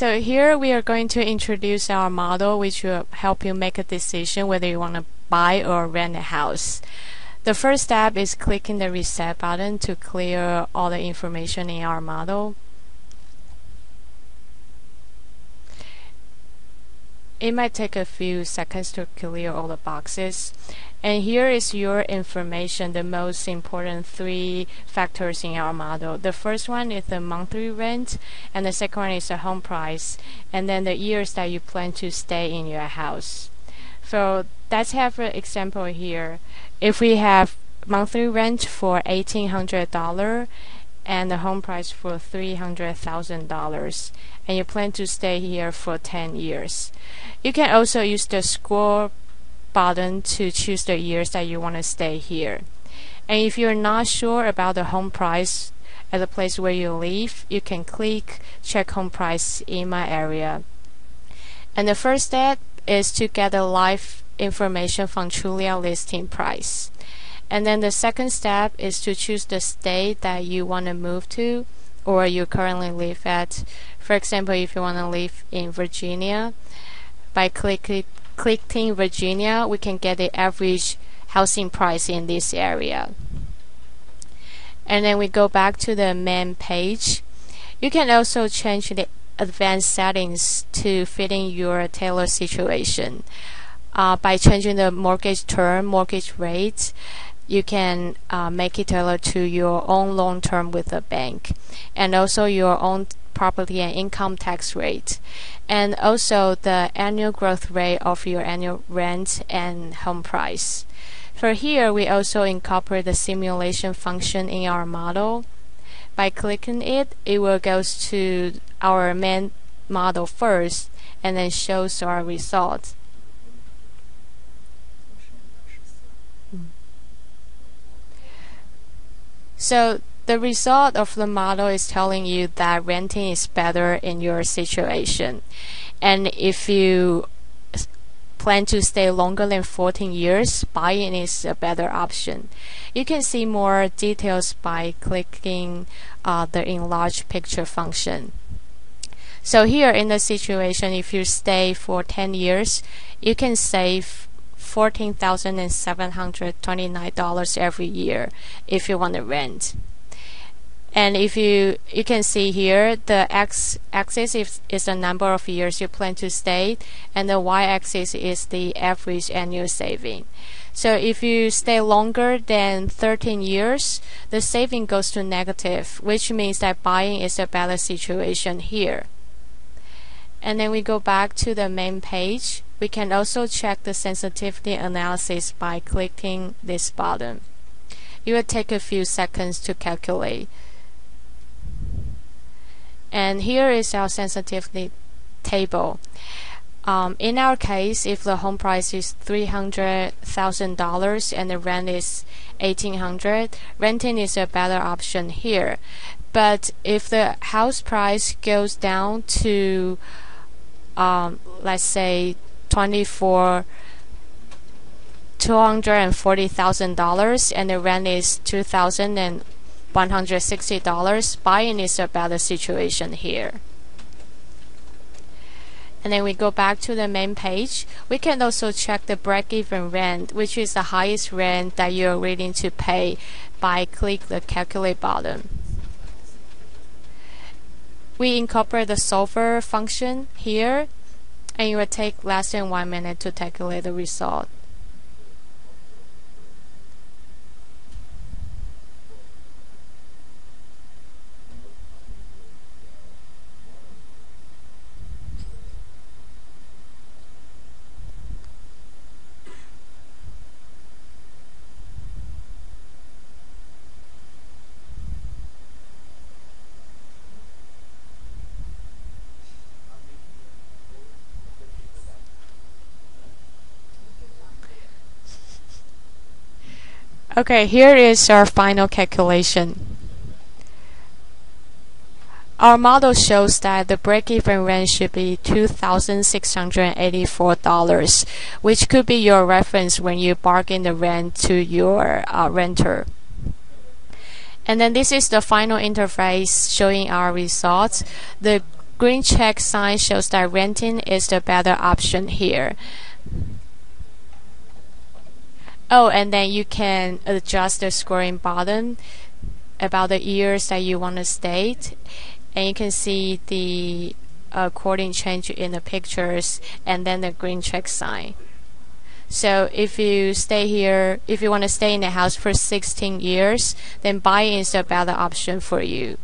So here we are going to introduce our model, which will help you make a decision whether you want to buy or rent a house. The first step is clicking the reset button to clear all the information in our model. It might take a few seconds to clear all the boxes. And here is your information, the most important three factors in our model. The first one is the monthly rent, and the second one is the home price, and then the years that you plan to stay in your house. So let's have an example here. If we have monthly rent for $1,800 and the home price for $300,000, and you plan to stay here for 10 years. You can also use the scroll button to choose the years that you want to stay here. And if you're not sure about the home price at the place where you live, you can click check home price in my area. And the first step is to get the live information from Trulia listing price. And then the second step is to choose the state that you want to move to or you currently live at. For example, if you want to live in Virginia, by clicking Virginia, we can get the average housing price in this area. And then we go back to the main page. You can also change the advanced settings to fit in your tailored situation. By changing the mortgage term, mortgage rate, you can make it tailored to your own loan term with the bank, and also your own property and income tax rate, and also the annual growth rate of your annual rent and home price. For here, we also incorporate the simulation function in our model. By clicking it, it will go to our main model first and then shows our results. So the result of the model is telling you that renting is better in your situation. And if you plan to stay longer than 14 years, buying is a better option. You can see more details by clicking the enlarge picture function. So here in the situation, if you stay for 10 years, you can save $14,729 every year if you want to rent. And if you can see here, the x-axis is the number of years you plan to stay, and the y-axis is the average annual saving. So if you stay longer than 13 years, the saving goes to negative, which means that buying is a better situation here. And then we go back to the main page. We can also check the sensitivity analysis by clicking this button. It will take a few seconds to calculate. And here is our sensitivity table. In our case, if the home price is $300,000 and the rent is $1,800, renting is a better option here. But if the house price goes down to let's say $240,000 and the rent is $2,160, buying is a better situation here. And then we go back to the main page. We can also check the break-even rent, which is the highest rent that you're willing to pay, by click the calculate button. We incorporate the solver function here, and it will take less than 1 minute to calculate the result. Okay, here is our final calculation. Our model shows that the break-even rent should be $2,684, which could be your reference when you bargain the rent to your renter. And then this is the final interface showing our results. The green check sign shows that renting is the better option here. Oh, and then you can adjust the scoring button about the years that you want to stay, and you can see the according change in the pictures and then the green check sign. So if you stay here, if you want to stay in the house for 16 years, then buy-in is a better option for you.